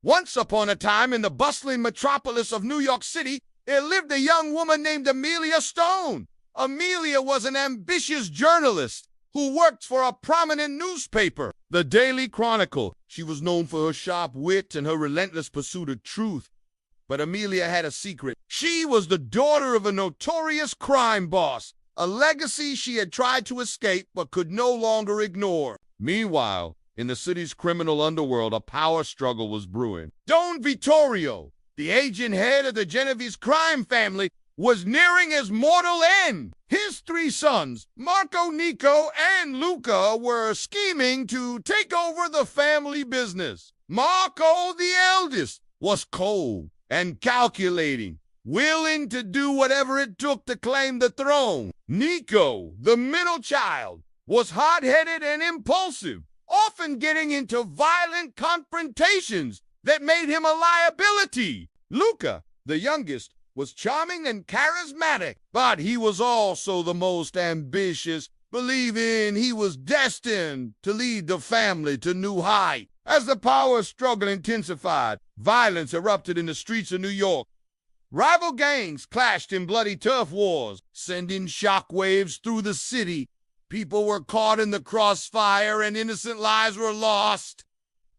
Once upon a time, in the bustling metropolis of New York City, there lived a young woman named Amelia Stone. Amelia was an ambitious journalist who worked for a prominent newspaper, the Daily Chronicle. She was known for her sharp wit and her relentless pursuit of truth. But Amelia had a secret. She was the daughter of a notorious crime boss, a legacy she had tried to escape but could no longer ignore. Meanwhile, in the city's criminal underworld, a power struggle was brewing. Don Vittorio, the agent head of the Genovese crime family, was nearing his mortal end. His three sons, Marco, Nico, and Luca, were scheming to take over the family business. Marco, the eldest, was cold and calculating, willing to do whatever it took to claim the throne. Nico, the middle child, was hot-headed and impulsive, often getting into violent confrontations that made him a liability. Luca, the youngest, was charming and charismatic, but he was also the most ambitious, believing he was destined to lead the family to new heights. As the power struggle intensified, violence erupted in the streets of New York. Rival gangs clashed in bloody turf wars, sending shockwaves through the city. People were caught in the crossfire and innocent lives were lost.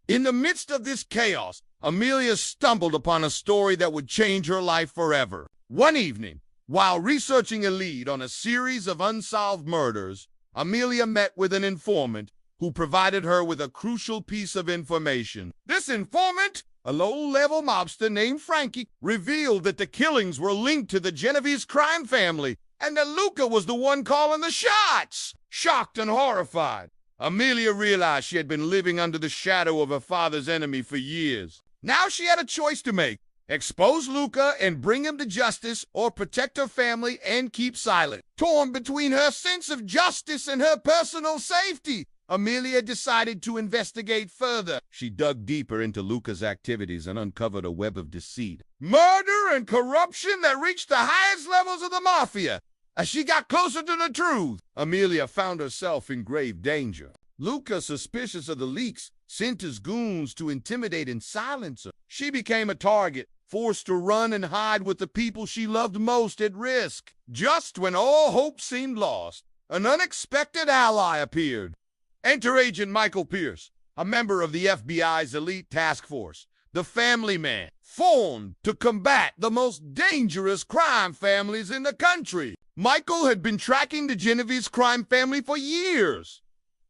In the midst of this chaos, Amelia stumbled upon a story that would change her life forever. One evening, while researching a lead on a series of unsolved murders, Amelia met with an informant who provided her with a crucial piece of information. This informant, a low-level mobster named Frankie, revealed that the killings were linked to the Genovese crime family and that Luca was the one calling the shots. Shocked and horrified, Amelia realized she had been living under the shadow of her father's enemy for years. Now she had a choice to make: expose Luca and bring him to justice, or protect her family and keep silent. Torn between her sense of justice and her personal safety, Amelia decided to investigate further. She dug deeper into Luca's activities and uncovered a web of deceit, murder, and corruption that reached the highest levels of the Mafia. As she got closer to the truth, Amelia found herself in grave danger. Luca, suspicious of the leaks, sent his goons to intimidate and silence her. She became a target, forced to run and hide with the people she loved most at risk. Just when all hope seemed lost, an unexpected ally appeared. Enter Agent Michael Pierce, a member of the FBI's elite task force, the Family Man, formed to combat the most dangerous crime families in the country. Michael had been tracking the Genovese crime family for years,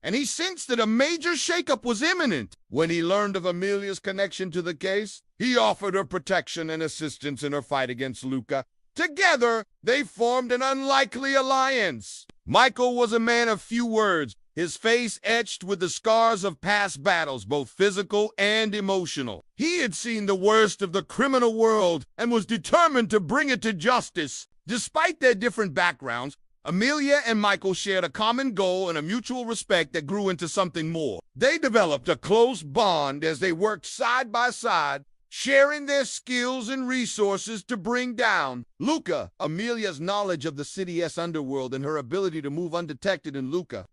and he sensed that a major shakeup was imminent. When he learned of Amelia's connection to the case, he offered her protection and assistance in her fight against Luca. Together, they formed an unlikely alliance. Michael was a man of few words, his face etched with the scars of past battles, both physical and emotional. He had seen the worst of the criminal world and was determined to bring it to justice. Despite their different backgrounds, Amelia and Michael shared a common goal and a mutual respect that grew into something more. They developed a close bond as they worked side by side, sharing their skills and resources to bring down Luca. Amelia's knowledge of the city's underworld and her ability to move undetected in Luca's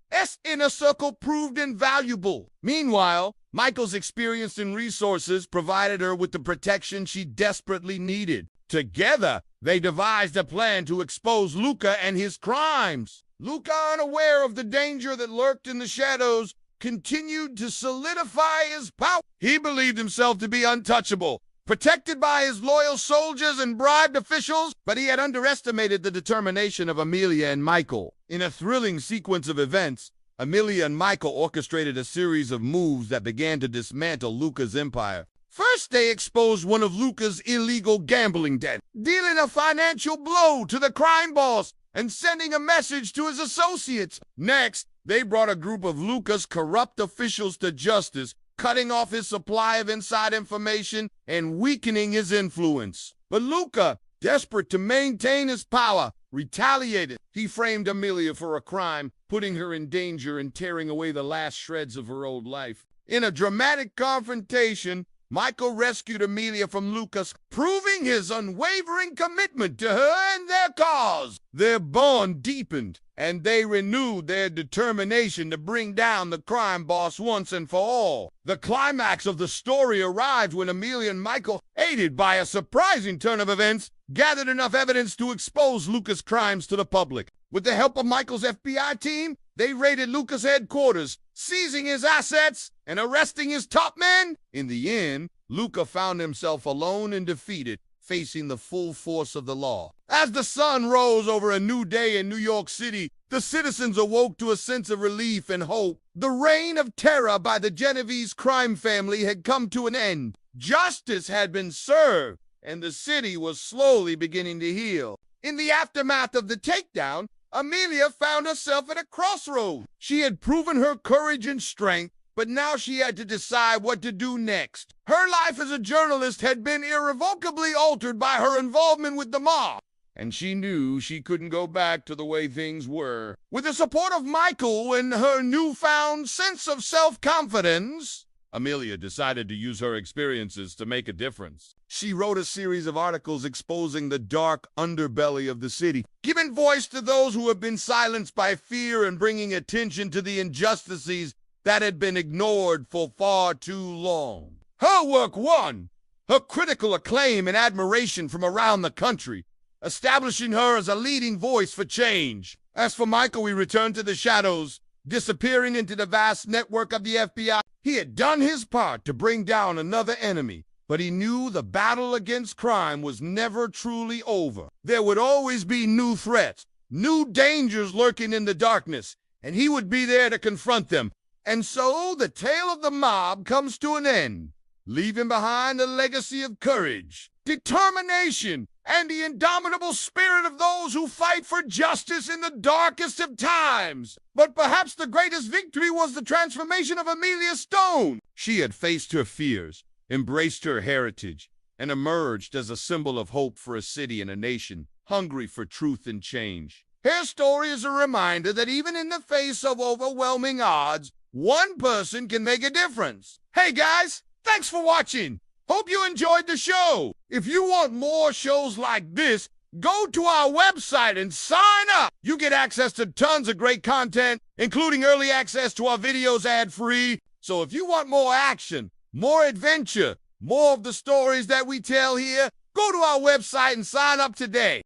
inner circle proved invaluable. Meanwhile, Michael's experience and resources provided her with the protection she desperately needed. Together, they devised a plan to expose Luca and his crimes. Luca, unaware of the danger that lurked in the shadows, continued to solidify his power. He believed himself to be untouchable, protected by his loyal soldiers and bribed officials, but he had underestimated the determination of Amelia and Michael. In a thrilling sequence of events, Amelia and Michael orchestrated a series of moves that began to dismantle Luca's empire. First, they exposed one of Luca's illegal gambling debts, dealing a financial blow to the crime boss and sending a message to his associates. Next, they brought a group of Luca's corrupt officials to justice, cutting off his supply of inside information and weakening his influence. But Luca, desperate to maintain his power, retaliated. He framed Amelia for a crime, putting her in danger and tearing away the last shreds of her old life. In a dramatic confrontation, Michael rescued Amelia from Lucas, proving his unwavering commitment to her and their cause. Their bond deepened, and they renewed their determination to bring down the crime boss once and for all. The climax of the story arrived when Amelia and Michael, aided by a surprising turn of events, gathered enough evidence to expose Lucas' crimes to the public. With the help of Michael's FBI team, they raided Lucas' headquarters, seizing his assets and arresting his top men. In the end, Luca found himself alone and defeated, facing the full force of the law. As the sun rose over a new day in New York City, the citizens awoke to a sense of relief and hope. The reign of terror by the Genovese crime family had come to an end. Justice had been served, and the city was slowly beginning to heal. In the aftermath of the takedown, Amelia found herself at a crossroads. She had proven her courage and strength, but now she had to decide what to do next. Her life as a journalist had been irrevocably altered by her involvement with the mob, and she knew she couldn't go back to the way things were. With the support of Michael and her newfound sense of self-confidence, Amelia decided to use her experiences to make a difference. She wrote a series of articles exposing the dark underbelly of the city, giving voice to those who have been silenced by fear and bringing attention to the injustices that had been ignored for far too long. Her work won her critical acclaim and admiration from around the country, establishing her as a leading voice for change. As for Michael, he returned to the shadows, disappearing into the vast network of the FBI. He had done his part to bring down another enemy, but he knew the battle against crime was never truly over. There would always be new threats, new dangers lurking in the darkness, and he would be there to confront them. And so the tale of the mob comes to an end, leaving behind a legacy of courage, determination, and the indomitable spirit of those who fight for justice in the darkest of times. But perhaps the greatest victory was the transformation of Amelia Stone. She had faced her fears, embraced her heritage, and emerged as a symbol of hope for a city and a nation hungry for truth and change. Her story is a reminder that even in the face of overwhelming odds, one person can make a difference. Hey guys, thanks for watching. Hope you enjoyed the show. If you want more shows like this, go to our website and sign up. You get access to tons of great content, including early access to our videos ad-free. So if you want more action, more adventure, more of the stories that we tell here, go to our website and sign up today.